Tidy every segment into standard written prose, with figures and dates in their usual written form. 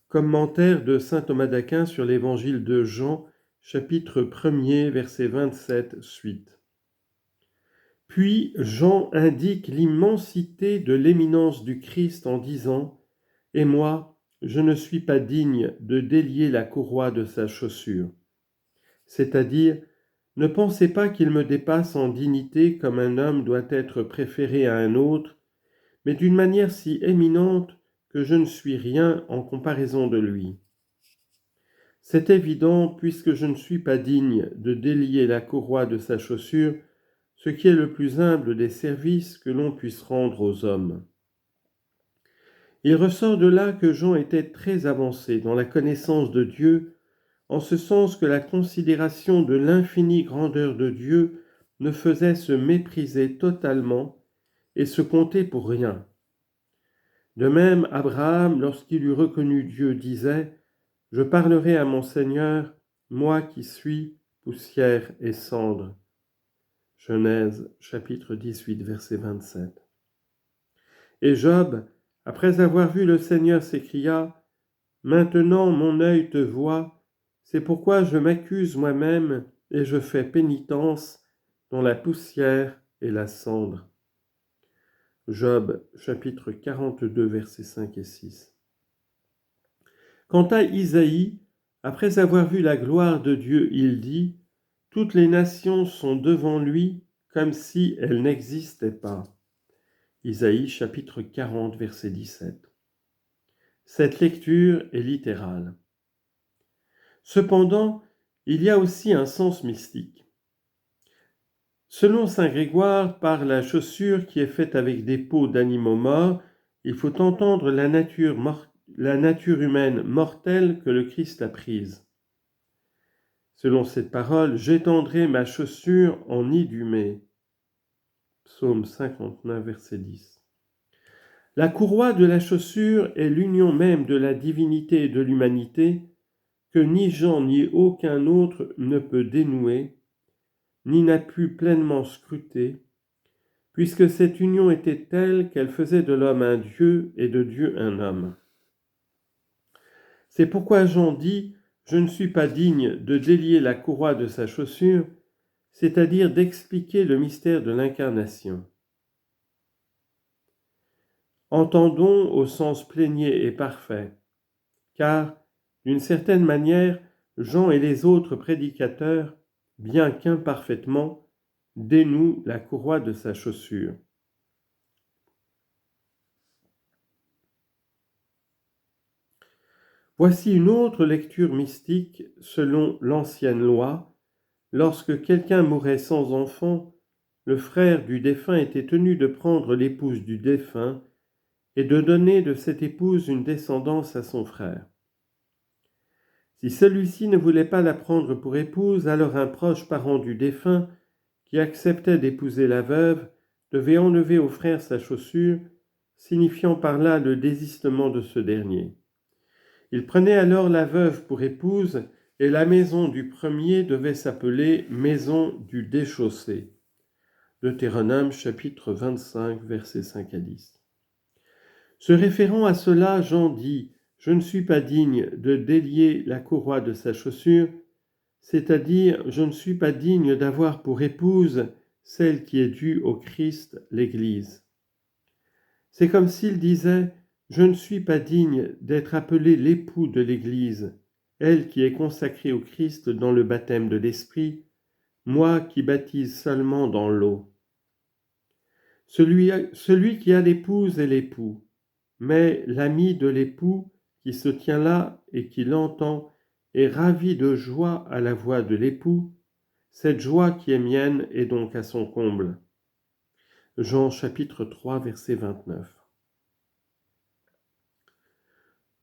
Commentaire de saint Thomas d'Aquin sur l'évangile de Jean, chapitre 1er, verset 27, suite. Puis Jean indique l'immensité de l'éminence du Christ en disant « Et moi, je ne suis pas digne de délier la courroie de sa chaussure. » C'est-à-dire, ne pensez pas qu'il me dépasse en dignité comme un homme doit être préféré à un autre, mais d'une manière si éminente que je ne suis rien en comparaison de lui. C'est évident, puisque je ne suis pas digne de délier la courroie de sa chaussure, ce qui est le plus humble des services que l'on puisse rendre aux hommes. Il ressort de là que Jean était très avancé dans la connaissance de Dieu, en ce sens que la considération de l'infinie grandeur de Dieu ne faisait se mépriser totalement et se compter pour rien. De même, Abraham, lorsqu'il eut reconnu Dieu, disait « Je parlerai à mon Seigneur, moi qui suis poussière et cendre. » Genèse, chapitre 18, verset 27. Et Job, après avoir vu le Seigneur, s'écria « Maintenant mon œil te voit, c'est pourquoi je m'accuse moi-même et je fais pénitence dans la poussière et la cendre. » Job, chapitre 42, versets 5 et 6. Quant à Isaïe, après avoir vu la gloire de Dieu, il dit « Toutes les nations sont devant lui comme si elles n'existaient pas. » Isaïe chapitre 40, verset 17. Cette lecture est littérale. Cependant, il y a aussi un sens mystique. Selon saint Grégoire, par la chaussure qui est faite avec des peaux d'animaux morts, il faut entendre la nature humaine mortelle que le Christ a prise. Selon cette parole, j'étendrai ma chaussure en idumée. Psaume 59, verset 10. La courroie de la chaussure est l'union même de la divinité et de l'humanité que ni Jean ni aucun autre ne peut dénouer, ni n'a pu pleinement scruter, puisque cette union était telle qu'elle faisait de l'homme un Dieu et de Dieu un homme. C'est pourquoi Jean dit « Je ne suis pas digne de délier la courroie de sa chaussure », c'est-à-dire d'expliquer le mystère de l'incarnation. Entendons au sens plénier et parfait, car, d'une certaine manière, Jean et les autres prédicateurs, bien qu'imparfaitement, dénouent la courroie de sa chaussure. Voici une autre lecture mystique selon l'ancienne loi. Lorsque quelqu'un mourait sans enfant, le frère du défunt était tenu de prendre l'épouse du défunt et de donner de cette épouse une descendance à son frère. Si celui-ci ne voulait pas la prendre pour épouse, alors un proche parent du défunt, qui acceptait d'épouser la veuve, devait enlever au frère sa chaussure, signifiant par là le désistement de ce dernier. Il prenait alors la veuve pour épouse, et la maison du premier devait s'appeler maison du déchaussé. Deutéronome chapitre 25, versets 5 à 10. Se référant à cela, Jean dit « Je ne suis pas digne de délier la courroie de sa chaussure », c'est-à-dire « Je ne suis pas digne d'avoir pour épouse celle qui est due au Christ, l'Église ». C'est comme s'il disait « Je ne suis pas digne d'être appelé l'époux de l'Église, elle qui est consacrée au Christ dans le baptême de l'Esprit, moi qui baptise seulement dans l'eau. » Celui qui a l'épouse est l'époux, mais l'ami de l'époux qui se tient là et qui l'entend est ravi de joie à la voix de l'époux. Cette joie qui est mienne est donc à son comble. Jean chapitre 3, verset 29.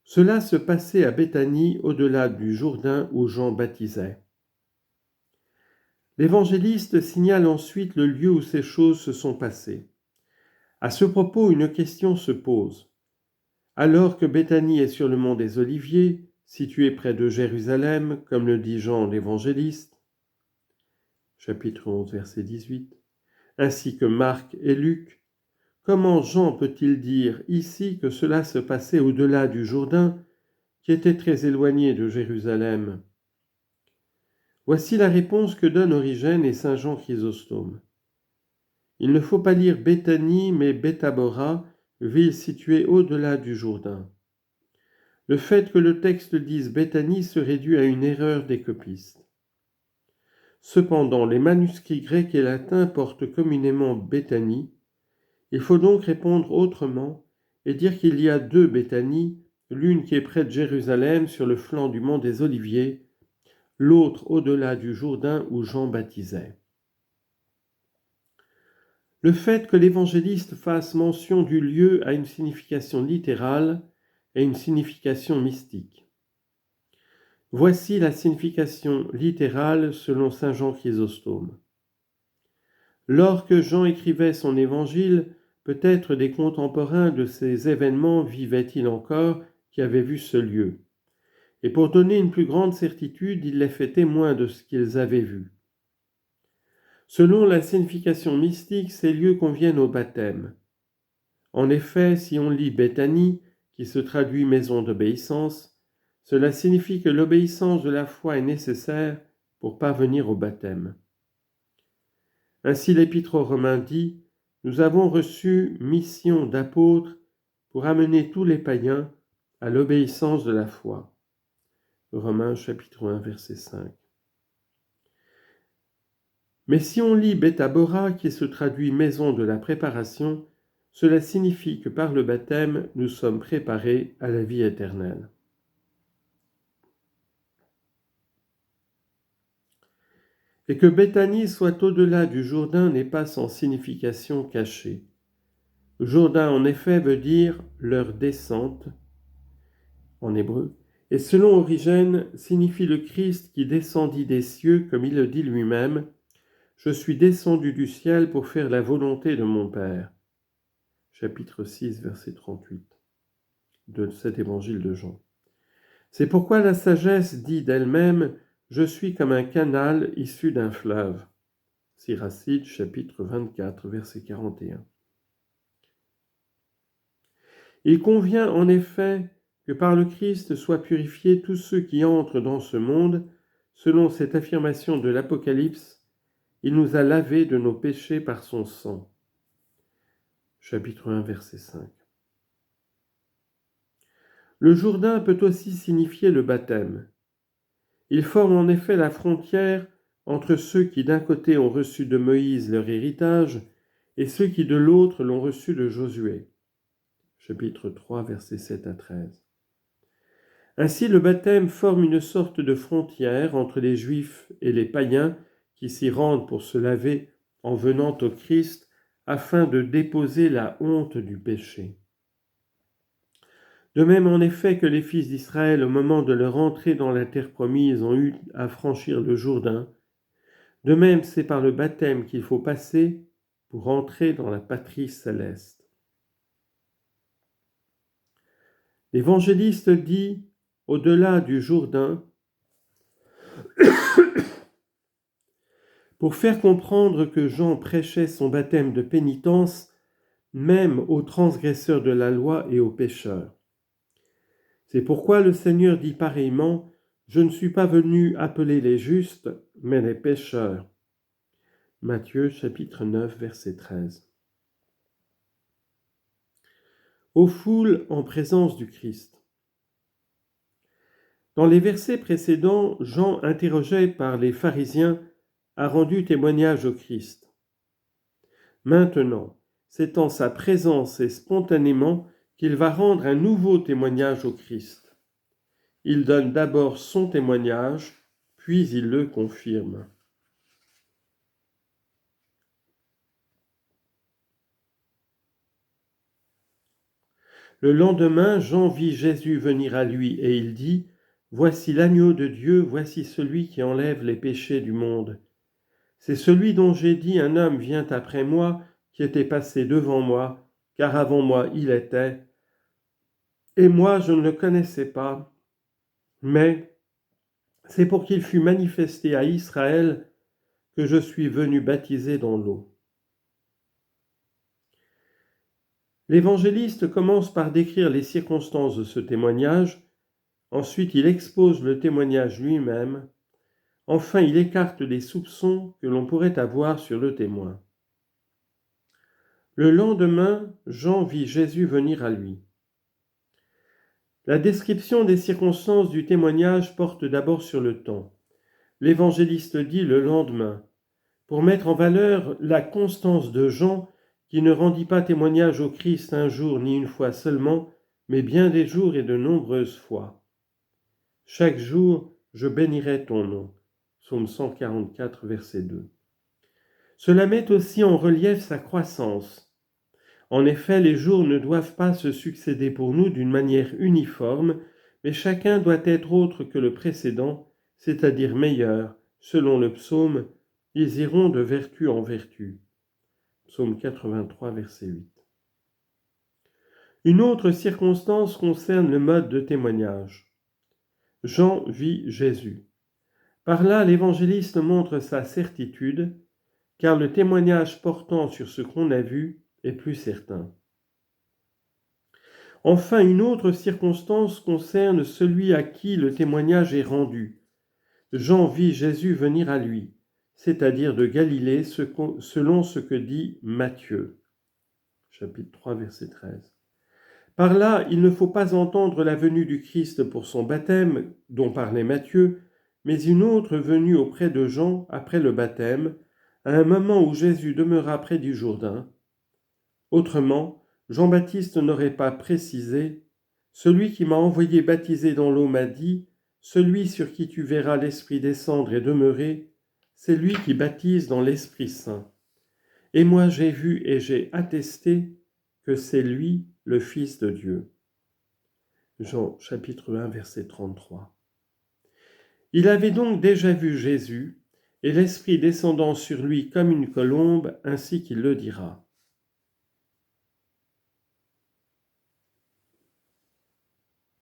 Cela se passait à Béthanie, au-delà du Jourdain où Jean baptisait. L'évangéliste signale ensuite le lieu où ces choses se sont passées. À ce propos, une question se pose. Alors que Béthanie est sur le mont des Oliviers, situé près de Jérusalem, comme le dit Jean l'évangéliste, chapitre 11, verset 18, ainsi que Marc et Luc, comment Jean peut-il dire ici que cela se passait au-delà du Jourdain, qui était très éloigné de Jérusalem. Voici la réponse que donnent Origène et saint Jean Chrysostome. Il ne faut pas lire Béthanie, mais Béthabora, ville située au-delà du Jourdain. Le fait que le texte dise Béthanie se réduit à une erreur des copistes. Cependant, les manuscrits grecs et latins portent communément Béthanie. Il faut donc répondre autrement et dire qu'il y a deux Béthanies, l'une qui est près de Jérusalem sur le flanc du mont des Oliviers, l'autre au-delà du Jourdain où Jean baptisait. Le fait que l'évangéliste fasse mention du lieu a une signification littérale et une signification mystique. Voici la signification littérale selon saint Jean Chrysostome. Lorsque Jean écrivait son évangile, peut-être des contemporains de ces événements vivaient-ils encore qui avaient vu ce lieu. Et pour donner une plus grande certitude, il les fait témoins de ce qu'ils avaient vu. Selon la signification mystique, ces lieux conviennent au baptême. En effet, si on lit Béthanie, qui se traduit maison d'obéissance, cela signifie que l'obéissance de la foi est nécessaire pour parvenir au baptême. Ainsi l'Épître aux Romains dit « Nous avons reçu mission d'apôtres pour amener tous les païens à l'obéissance de la foi. » Romains chapitre 1 verset 5. Mais si on lit Béthabora, qui se traduit maison de la préparation, cela signifie que par le baptême, nous sommes préparés à la vie éternelle. Et que Béthanie soit au-delà du Jourdain n'est pas sans signification cachée. Le Jourdain, en effet, veut dire leur descente, en hébreu, et selon Origène, signifie le Christ qui descendit des cieux, comme il le dit lui-même, « Je suis descendu du ciel pour faire la volonté de mon Père ». Chapitre 6, verset 38 de cet évangile de Jean. C'est pourquoi la sagesse dit d'elle-même « Je suis comme un canal issu d'un fleuve ». Siracide, chapitre 24, verset 41. Il convient en effet que par le Christ soient purifiés tous ceux qui entrent dans ce monde, selon cette affirmation de l'Apocalypse, il nous a lavés de nos péchés par son sang. Chapitre 1, verset 5. Le Jourdain peut aussi signifier le baptême. Il forme en effet la frontière entre ceux qui d'un côté ont reçu de Moïse leur héritage et ceux qui de l'autre l'ont reçu de Josué. Chapitre 3, versets 7 à 13. Ainsi, le baptême forme une sorte de frontière entre les Juifs et les païens qui s'y rendent pour se laver en venant au Christ afin de déposer la honte du péché. De même, en effet, que les fils d'Israël, au moment de leur entrée dans la terre promise, ont eu à franchir le Jourdain, de même, c'est par le baptême qu'il faut passer pour entrer dans la patrie céleste. L'évangéliste dit, au-delà du Jourdain, pour faire comprendre que Jean prêchait son baptême de pénitence même aux transgresseurs de la loi et aux pécheurs. C'est pourquoi le Seigneur dit pareillement, « Je ne suis pas venu appeler les justes, mais les pécheurs. » Matthieu chapitre 9, verset 13. Aux foules en présence du Christ. Dans les versets précédents, Jean, interrogé par les pharisiens, a rendu témoignage au Christ. Maintenant, c'est en sa présence et spontanément qu'il va rendre un nouveau témoignage au Christ. Il donne d'abord son témoignage, puis il le confirme. Le lendemain, Jean vit Jésus venir à lui et il dit, « Voici l'agneau de Dieu, voici celui qui enlève les péchés du monde. C'est celui dont j'ai dit, un homme vient après moi, qui était passé devant moi, car avant moi il était. Et moi je ne le connaissais pas, mais c'est pour qu'il fût manifesté à Israël que je suis venu baptiser dans l'eau. » L'évangéliste commence par décrire les circonstances de ce témoignage Ensuite, il expose le témoignage lui-même. Enfin, il écarte les soupçons que l'on pourrait avoir sur le témoin. Le lendemain, Jean vit Jésus venir à lui. La description des circonstances du témoignage porte d'abord sur le temps. L'évangéliste dit le lendemain, pour mettre en valeur la constance de Jean, qui ne rendit pas témoignage au Christ un jour ni une fois seulement, mais bien des jours et de nombreuses fois. Chaque jour, je bénirai ton nom. Psaume 144, verset 2. Cela met aussi en relief sa croissance. En effet, les jours ne doivent pas se succéder pour nous d'une manière uniforme, mais chacun doit être autre que le précédent, c'est-à-dire meilleur. Selon le psaume, ils iront de vertu en vertu. Psaume 83, verset 8. Une autre circonstance concerne le mode de témoignage. Jean vit Jésus. Par là, l'évangéliste montre sa certitude, car le témoignage portant sur ce qu'on a vu est plus certain. Enfin, une autre circonstance concerne celui à qui le témoignage est rendu. Jean vit Jésus venir à lui, c'est-à-dire de Galilée, selon ce que dit Matthieu, chapitre 3, verset 13. Par là, il ne faut pas entendre la venue du Christ pour son baptême, dont parlait Matthieu, mais une autre venue auprès de Jean après le baptême, à un moment où Jésus demeura près du Jourdain. Autrement, Jean-Baptiste n'aurait pas précisé « Celui qui m'a envoyé baptiser dans l'eau m'a dit, celui sur qui tu verras l'Esprit descendre et demeurer, c'est lui qui baptise dans l'Esprit Saint. Et moi j'ai vu et j'ai attesté que c'est lui le Fils de Dieu. » Jean chapitre 1 verset 33. Il avait donc déjà vu Jésus, et l'Esprit descendant sur lui comme une colombe, ainsi qu'il le dira.